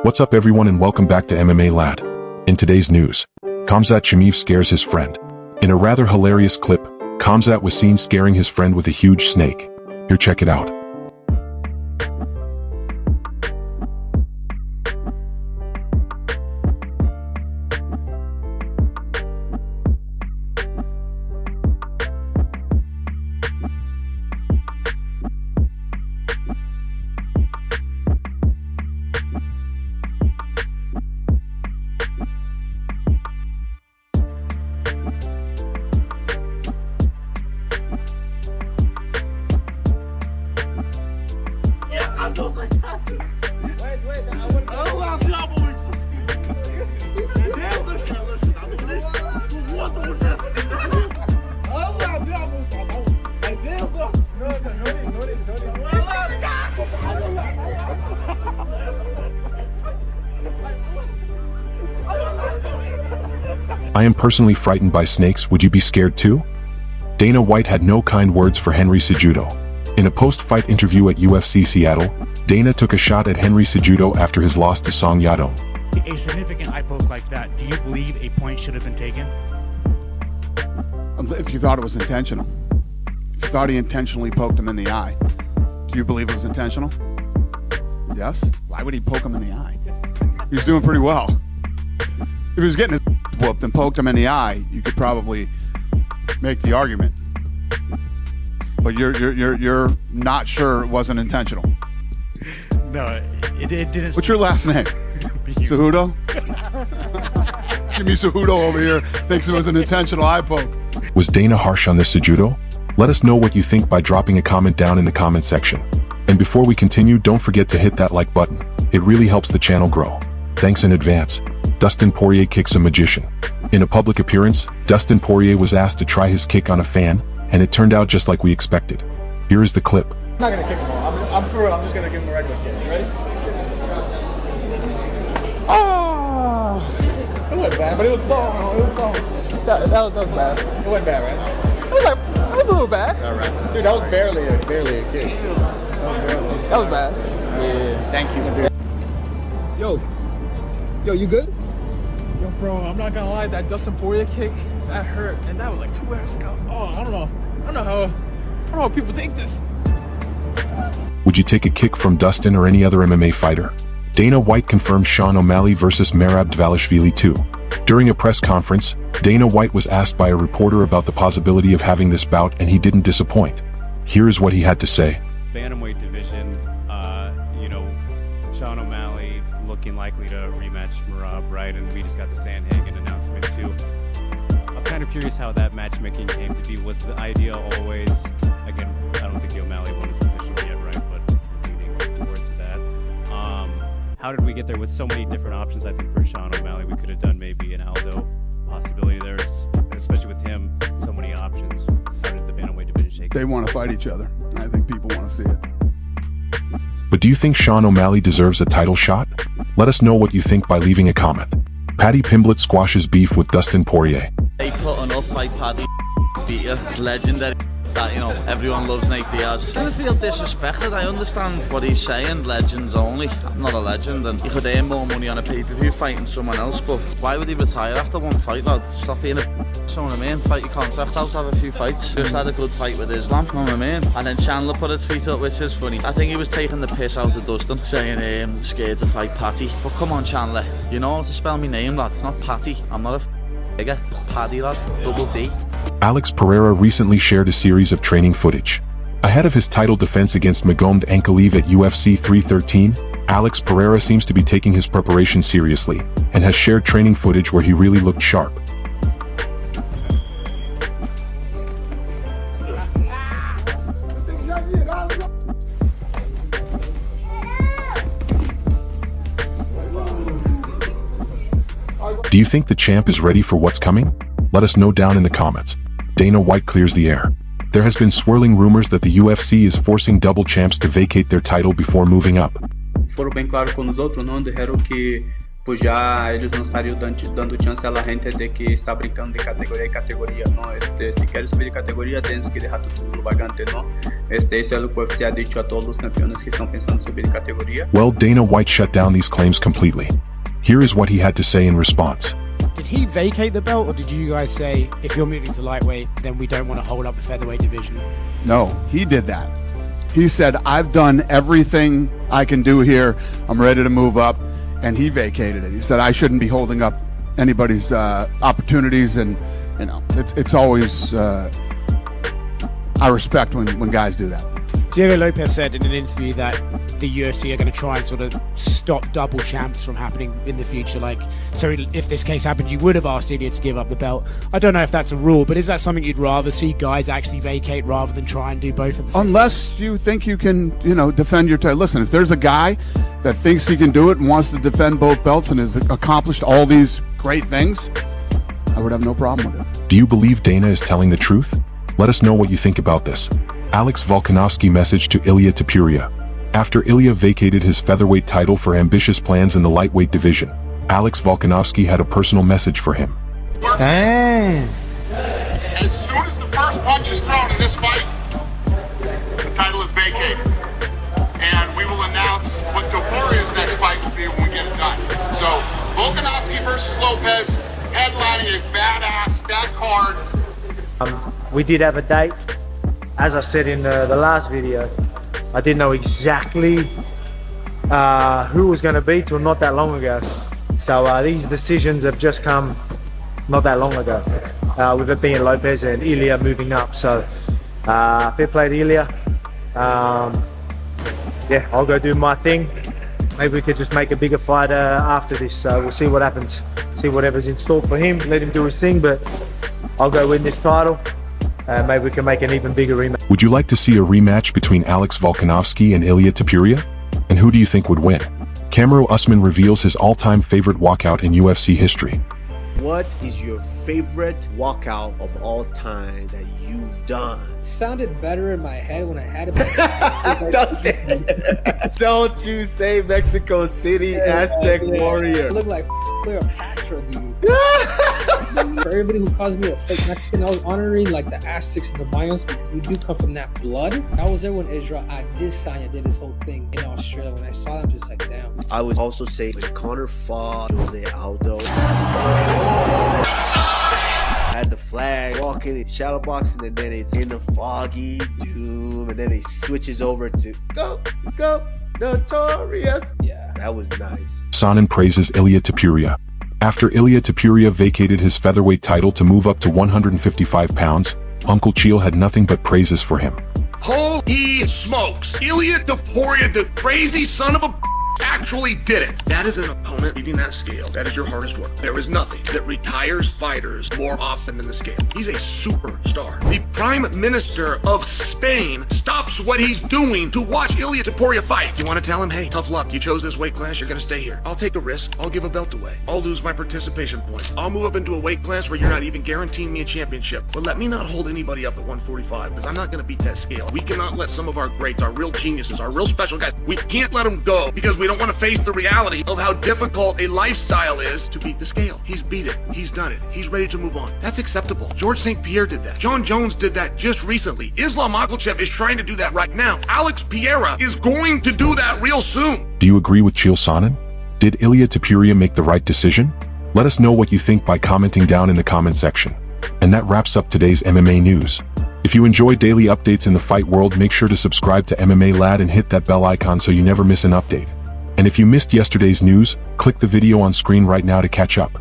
What's up everyone and welcome back to MMA Lad. In today's news, Khamzat Chimaev scares his friend. In a rather hilarious clip, Khamzat was seen scaring his friend with a huge snake. Here, check it out. I am personally frightened by snakes. Would you be scared too? Dana White had no kind words for Henry CEJUDO. In a post-fight interview at UFC Seattle, Dana took a shot at Henry CEJUDO after his loss to Song Yadong. A significant eye poke like that, do you believe a point should have been taken? If you thought it was intentional. If you thought he intentionally poked him in the eye, do you believe it was intentional? Yes? Why would he poke him in the eye? He was doing pretty well. If he was getting his whooped and poked him in the eye, you could probably make the argument. But you're not sure it wasn't intentional. No, it didn't. What's your last name? CEJUDO? Jimmy CEJUDO over here thinks it was an intentional eye poke. Was Dana harsh on this CEJUDO? Let us know what you think by dropping a comment down in the comment section. And before we continue, don't forget to hit that like button. It really helps the channel grow. Thanks in advance. Dustin Poirier kicks a magician. In a public appearance, Dustin Poirier was asked to try his kick on a fan, and it turned out just like we expected. Here is the clip. I'm not gonna kick him off. I'm for real. I'm just gonna give him a regular kick. You ready? Oh! It wasn't bad, but it was ball. It was ball. That was bad. It wasn't bad, right? It was a little bad. All right. Dude, that was barely a kick. That was bad. Yeah. Thank you. Yo, you good? Yo, bro, I'm not gonna lie, that Dustin Poirier kick, that hurt, and that was like 2 hours ago. Oh, I don't know how people think this. Would you take a kick from Dustin or any other MMA fighter? Dana White confirmed Sean O'Malley versus Merab Dvalishvili 2. During a press conference, Dana White was asked by a reporter about the possibility of having this bout, and he didn't disappoint. Here is what he had to say. Bantamweight division, Sean O'Malley looking likely to rematch Merab, right? And we just got the Sandhagen announcement too. I'm kind of curious how that matchmaking came to be. Was the idea always, again, I don't think the O'Malley one is official yet, right? But leaning towards that. How did we get there with so many different options? I think for Sean O'Malley, we could have done maybe an Aldo possibility there, especially with him, so many options. How did the Bantamweight division shake? They want to fight each other, and I think people want to see it. But do you think Sean O'Malley deserves a title shot? Let us know what you think by leaving a comment. Paddy Pimblett squashes beef with Dustin Poirier. They putting up like Paddy beat legendary that everyone loves Nate Diaz. I feel disrespected. I understand what he's saying, legends only. I'm not a legend, and he could earn more money on a pay-per-view fighting someone else, but why would he retire after one fight, lad? Stop being a so what I mean, fight your contract out, have a few fights. Just had a good fight with Islam, know what I mean? And then Chandler put a tweet up, which is funny. I think he was taking the piss out of Dustin, saying scared to fight Patty. But come on, Chandler, you know how to spell my name, lad. It's not Patty. I'm not a nigga. Paddy, lad. Double D. Alex Pereira recently shared a series of training footage. Ahead of his title defense against Magomed Ankalaev at UFC 313, Alex Pereira seems to be taking his preparation seriously, and has shared training footage where he really looked sharp. Do you think the champ is ready for what's coming? Let us know down in the comments. Dana White clears the air. There has been swirling rumors that the UFC is forcing double champs to vacate their title before moving up. Foram bem claros com os outros, não disseram que pues ya ellos no estarían dando chance a la gente de que está brincando de categoría en categoría, ¿no? Si quieres subir de categoría, tienes que dejar tu título vagante, ¿no? Eso es lo que UFC ha dicho a todos los campeones que están pensando subir de categoría. Well, Dana White shut down these claims completely. Here is what he had to say in response. Did he vacate the belt, or did you guys say, if you're moving to lightweight, then we don't want to hold up the featherweight division? No, he did that. He said, I've done everything I can do here. I'm ready to move up. And he vacated it. He said, I shouldn't be holding up anybody's opportunities. And, you know, it's always, I respect when guys do that. Diego Lopez said in an interview that the UFC are going to try and sort of stop double champs from happening in the future. Like, so if this case happened, you would have asked Ilya to give up the belt. I don't know if that's a rule, but is that something you'd rather see guys actually vacate rather than try and do both at the same time? Unless you think you can, you know, defend your title. Listen, if there's a guy that thinks he can do it and wants to defend both belts and has accomplished all these great things, I would have no problem with it. Do you believe Dana is telling the truth? Let us know what you think about this. Alex Volkanovski message to Ilia Topuria. After Ilia vacated his featherweight title for ambitious plans in the lightweight division, Alex Volkanovski had a personal message for him. Dang. As soon as the first punch is thrown in this fight, the title is vacated. And we will announce what Topuria's next fight will be when we get it done. So, Volkanovski versus Lopez, headlining a badass, that card. We did have a date. As I said in the last video, I didn't know exactly who was going to be till not that long ago. So these decisions have just come not that long ago, with it being Lopez and Ilia moving up. So fair play to Ilia. Yeah, I'll go do my thing. Maybe we could just make a bigger fight after this. We'll see what happens, see whatever's in store for him, let him do his thing, but I'll go win this title. Maybe we can make an even bigger rematch. Would you like to see a rematch between Alex Volkanovski and Ilia Topuria? And who do you think would win? Kamaru Usman reveals his all-time favorite walkout in UFC history. What is your favorite walkout of all time that you've done? It sounded better in my head when I had it. Don't you say Mexico City Aztec Warrior. I look like Cleopatra, dude. For everybody who calls me a fake Mexican, I was honoring like the Aztecs and the Mayans because we do come from that blood. I was there when Israel Adesanya did his whole thing in Australia. When I saw them, just like, damn. I would also say when Conor fought Jose Aldo, had the flag walking in shadow boxing, and then it's in the foggy doom, and then it switches over to go notorious. Yeah, that was nice. Sonnen praises Ilia Topuria. After Ilia Topuria vacated his featherweight title to move up to 155 pounds, Uncle Cheel had nothing but praises for him. Holy smokes! Ilia Topuria, the crazy son of a actually did it. That is an opponent leading that scale. That is your hardest work. There is nothing that retires fighters more often than the scale. He's a superstar. The Prime Minister of Spain stops what he's doing to watch Ilia Topuria fight. You want to tell him, hey, tough luck. You chose this weight class. You're going to stay here. I'll take a risk. I'll give a belt away. I'll lose my participation points. I'll move up into a weight class where you're not even guaranteeing me a championship. But let me not hold anybody up at 145 because I'm not going to beat that scale. We cannot let some of our greats, our real geniuses, our real special guys, we can't let them go because we don't want to face the reality of how difficult a lifestyle is to beat the scale. He's beat it. He's done it. He's ready to move on. That's acceptable. George St. Pierre did that. John Jones did that just recently. Islam Makhachev is trying to do that right now. Alex Pereira is going to do that real soon. Do you agree with Chael Sonnen? Did Ilia Topuria make the right decision? Let us know what you think by commenting down in the comment section. And that wraps up today's MMA news. If you enjoy daily updates in the fight world, make sure to subscribe to MMA Lad and hit that bell icon so you never miss an update. And if you missed yesterday's news, click the video on screen right now to catch up.